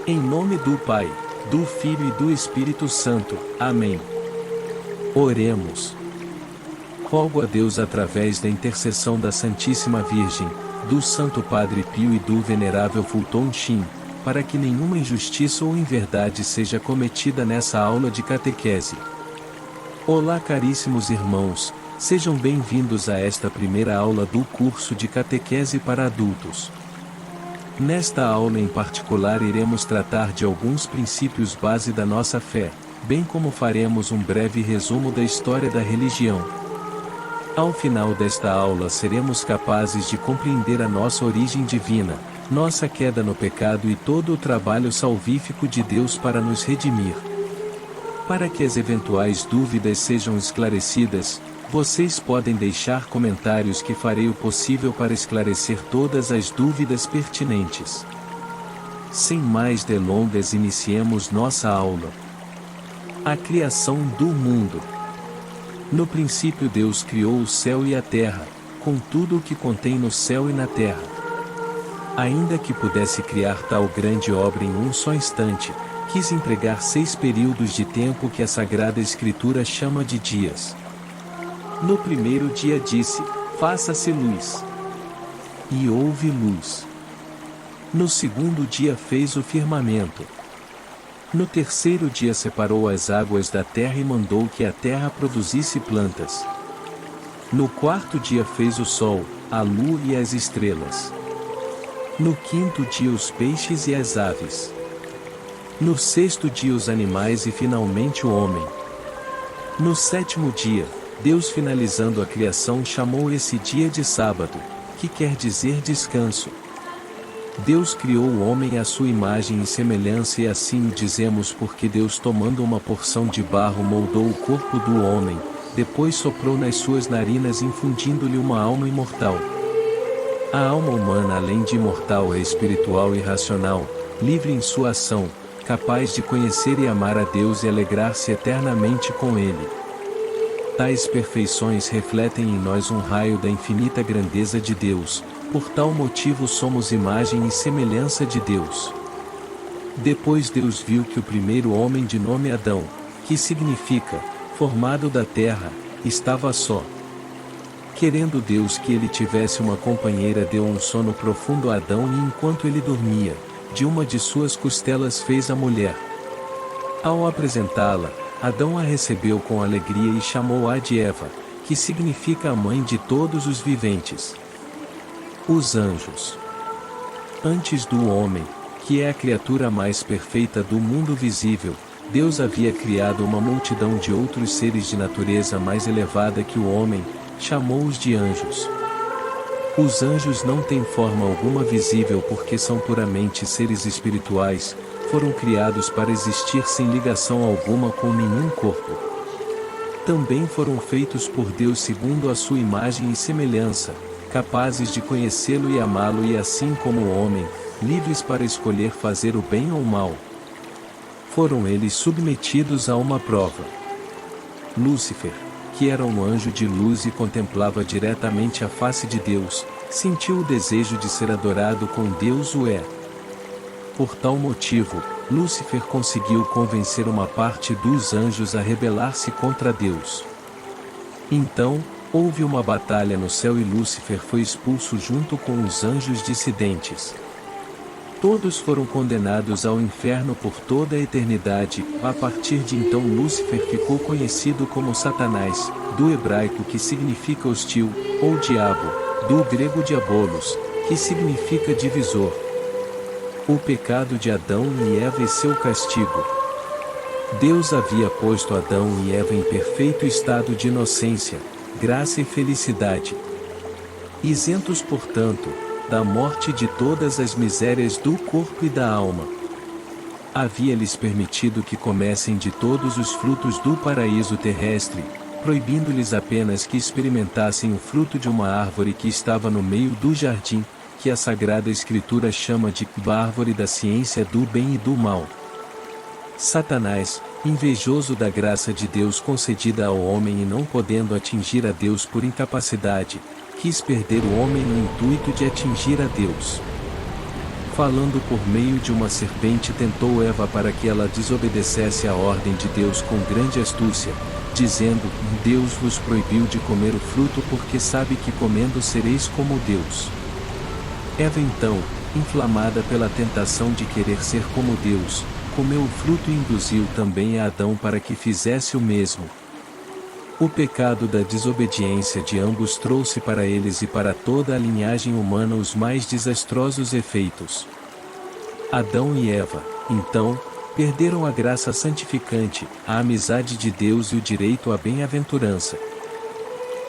Em nome do Pai, do Filho e do Espírito Santo. Amém. Oremos. Rogo a Deus através da intercessão da Santíssima Virgem, do Santo Padre Pio e do Venerável Fulton Sheen, para que nenhuma injustiça ou inverdade seja cometida nessa aula de catequese. Olá, caríssimos irmãos, sejam bem-vindos a esta primeira aula do curso de catequese para adultos. Nesta aula em particular iremos tratar de alguns princípios base da nossa fé, bem como faremos um breve resumo da história da religião. Ao final desta aula seremos capazes de compreender a nossa origem divina, nossa queda no pecado e todo o trabalho salvífico de Deus para nos redimir. Para que as eventuais dúvidas sejam esclarecidas, vocês podem deixar comentários que farei o possível para esclarecer todas as dúvidas pertinentes. Sem mais delongas, iniciemos nossa aula. A criação do mundo. No princípio Deus criou o céu e a terra, com tudo o que contém no céu e na terra. Ainda que pudesse criar tal grande obra em um só instante, quis empregar 6 períodos de tempo que a Sagrada Escritura chama de dias. No primeiro dia disse: faça-se luz. E houve luz. No segundo dia fez o firmamento. No terceiro dia separou as águas da terra e mandou que a terra produzisse plantas. No quarto dia fez o sol, a lua e as estrelas. No quinto dia os peixes e as aves. No sexto dia os animais e finalmente o homem. No sétimo dia, Deus, finalizando a criação, chamou esse dia de sábado, que quer dizer descanso. Deus criou o homem à sua imagem e semelhança, e assim o dizemos porque Deus, tomando uma porção de barro, moldou o corpo do homem, depois soprou nas suas narinas, infundindo-lhe uma alma imortal. A alma humana, além de imortal, é espiritual e racional, livre em sua ação, capaz de conhecer e amar a Deus e alegrar-se eternamente com Ele. Tais perfeições refletem em nós um raio da infinita grandeza de Deus, por tal motivo somos imagem e semelhança de Deus. Depois Deus viu que o primeiro homem, de nome Adão, que significa, formado da terra, estava só. Querendo Deus que ele tivesse uma companheira, deu um sono profundo a Adão e enquanto ele dormia, de uma de suas costelas fez a mulher. Ao apresentá-la, Adão a recebeu com alegria e chamou-a de Eva, que significa a mãe de todos os viventes. Os anjos. Antes do homem, que é a criatura mais perfeita do mundo visível, Deus havia criado uma multidão de outros seres de natureza mais elevada que o homem, chamou-os de anjos. Os anjos não têm forma alguma visível porque são puramente seres espirituais, foram criados para existir sem ligação alguma com nenhum corpo. Também foram feitos por Deus segundo a sua imagem e semelhança, capazes de conhecê-lo e amá-lo, e assim como o homem, livres para escolher fazer o bem ou o mal. Foram eles submetidos a uma prova. Lúcifer, que era um anjo de luz e contemplava diretamente a face de Deus, sentiu o desejo de ser adorado com Deus o é. Por tal motivo, Lúcifer conseguiu convencer uma parte dos anjos a rebelar-se contra Deus. Então, houve uma batalha no céu e Lúcifer foi expulso junto com os anjos dissidentes. Todos foram condenados ao inferno por toda a eternidade. A partir de então Lúcifer ficou conhecido como Satanás, do hebraico que significa hostil, ou diabo, do grego diabolos, que significa divisor. O pecado de Adão e Eva e seu castigo. Deus havia posto Adão e Eva em perfeito estado de inocência, graça e felicidade. Isentos, portanto, da morte de todas as misérias do corpo e da alma. Havia-lhes permitido que comessem de todos os frutos do paraíso terrestre, proibindo-lhes apenas que experimentassem o fruto de uma árvore que estava no meio do jardim, que a Sagrada Escritura chama de árvore da ciência do bem e do mal. Satanás, invejoso da graça de Deus concedida ao homem e não podendo atingir a Deus por incapacidade, quis perder o homem no intuito de atingir a Deus. Falando por meio de uma serpente, tentou Eva para que ela desobedecesse à ordem de Deus com grande astúcia, dizendo: Deus vos proibiu de comer o fruto porque sabe que comendo sereis como Deus. Eva então, inflamada pela tentação de querer ser como Deus, comeu o fruto e induziu também a Adão para que fizesse o mesmo. O pecado da desobediência de ambos trouxe para eles e para toda a linhagem humana os mais desastrosos efeitos. Adão e Eva, então, perderam a graça santificante, a amizade de Deus e o direito à bem-aventurança.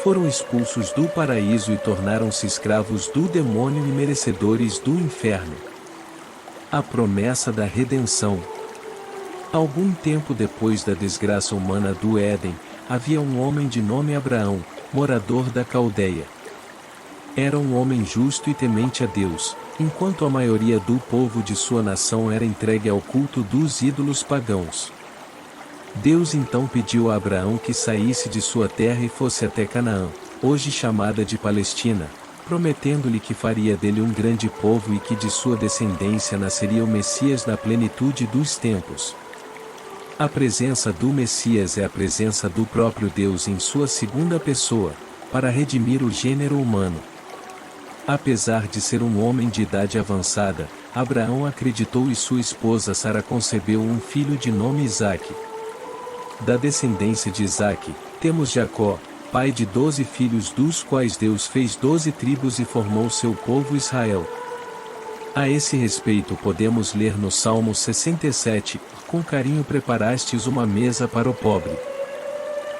Foram expulsos do paraíso e tornaram-se escravos do demônio e merecedores do inferno. A promessa da redenção. Algum tempo depois da desgraça humana do Éden, havia um homem de nome Abraão, morador da Caldeia. Era um homem justo e temente a Deus, enquanto a maioria do povo de sua nação era entregue ao culto dos ídolos pagãos. Deus então pediu a Abraão que saísse de sua terra e fosse até Canaã, hoje chamada de Palestina, prometendo-lhe que faria dele um grande povo e que de sua descendência nasceria o Messias na plenitude dos tempos. A presença do Messias é a presença do próprio Deus em sua segunda pessoa, para redimir o gênero humano. Apesar de ser um homem de idade avançada, Abraão acreditou e sua esposa Sara concebeu um filho de nome Isaque. Da descendência de Isaque, temos Jacó, pai de 12 filhos, dos quais Deus fez 12 tribos e formou seu povo Israel. A esse respeito podemos ler no Salmo 67, com carinho preparastes uma mesa para o pobre.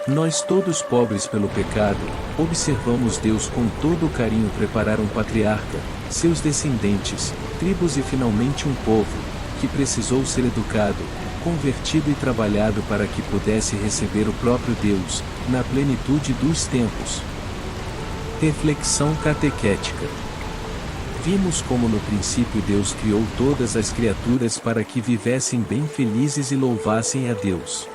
Nós todos pobres pelo pecado, observamos Deus com todo o carinho preparar um patriarca, seus descendentes, tribos e finalmente um povo, que precisou ser educado, convertido e trabalhado para que pudesse receber o próprio Deus, na plenitude dos tempos. Reflexão catequética. Vimos como no princípio Deus criou todas as criaturas para que vivessem bem felizes e louvassem a Deus.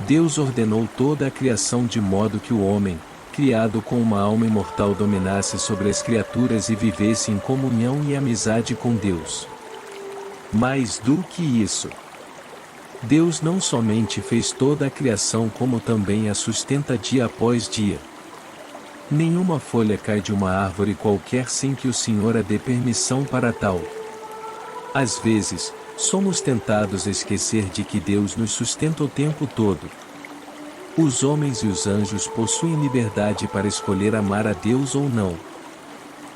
Deus ordenou toda a criação de modo que o homem, criado com uma alma imortal, dominasse sobre as criaturas e vivesse em comunhão e amizade com Deus. Mais do que isso, Deus não somente fez toda a criação como também a sustenta dia após dia. Nenhuma folha cai de uma árvore qualquer sem que o Senhor a dê permissão para tal. Às vezes, somos tentados a esquecer de que Deus nos sustenta o tempo todo. Os homens e os anjos possuem liberdade para escolher amar a Deus ou não.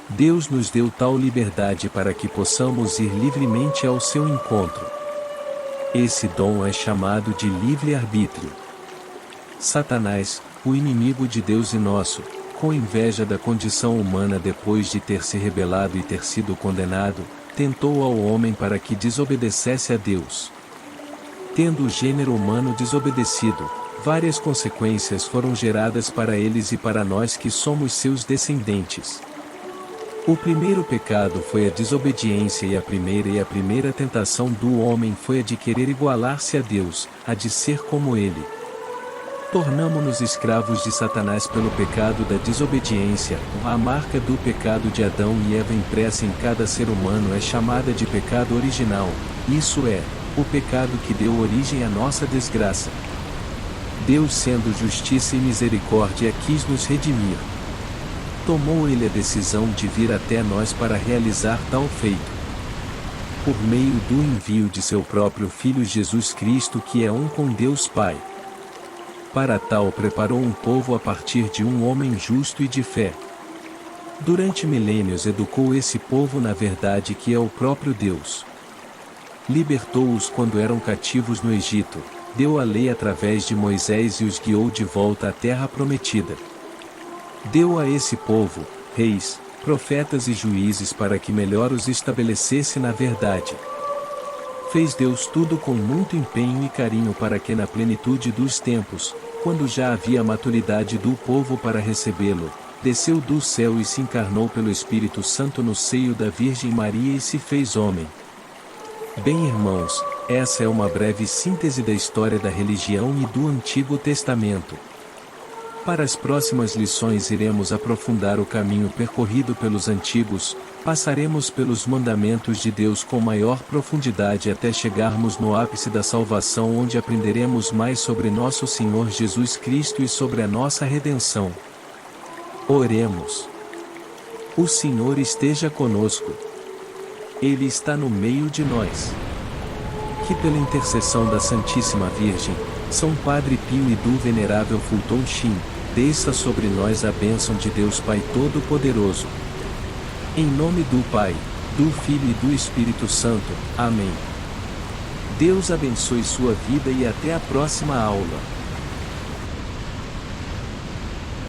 Deus nos deu tal liberdade para que possamos ir livremente ao seu encontro. Esse dom é chamado de livre-arbítrio. Satanás, o inimigo de Deus e nosso, com inveja da condição humana depois de ter se rebelado e ter sido condenado, tentou ao homem para que desobedecesse a Deus. Tendo o gênero humano desobedecido, várias consequências foram geradas para eles e para nós que somos seus descendentes. O primeiro pecado foi a desobediência e a primeira tentação do homem foi a de querer igualar-se a Deus, a de ser como ele. Tornamo-nos escravos de Satanás pelo pecado da desobediência. A marca do pecado de Adão e Eva impressa em cada ser humano é chamada de pecado original, isso é, o pecado que deu origem à nossa desgraça. Deus, sendo justiça e misericórdia, quis nos redimir. Tomou ele a decisão de vir até nós para realizar tal feito. Por meio do envio de seu próprio Filho Jesus Cristo, que é um com Deus Pai. Para tal preparou um povo a partir de um homem justo e de fé. Durante milênios educou esse povo na verdade que é o próprio Deus. Libertou-os quando eram cativos no Egito, deu a lei através de Moisés e os guiou de volta à terra prometida. Deu a esse povo, reis, profetas e juízes para que melhor os estabelecesse na verdade. Fez Deus tudo com muito empenho e carinho para que na plenitude dos tempos, quando já havia maturidade do povo para recebê-lo, desceu do céu e se encarnou pelo Espírito Santo no seio da Virgem Maria e se fez homem. Bem, irmãos, essa é uma breve síntese da história da religião e do Antigo Testamento. Para as próximas lições iremos aprofundar o caminho percorrido pelos antigos, passaremos pelos mandamentos de Deus com maior profundidade até chegarmos no ápice da salvação, onde aprenderemos mais sobre nosso Senhor Jesus Cristo e sobre a nossa redenção. Oremos. O Senhor esteja conosco. Ele está no meio de nós. Que pela intercessão da Santíssima Virgem, São Padre Pio e do Venerável Fulton Sheen, desça sobre nós a bênção de Deus Pai Todo-Poderoso. Em nome do Pai, do Filho e do Espírito Santo. Amém. Deus abençoe sua vida e até a próxima aula.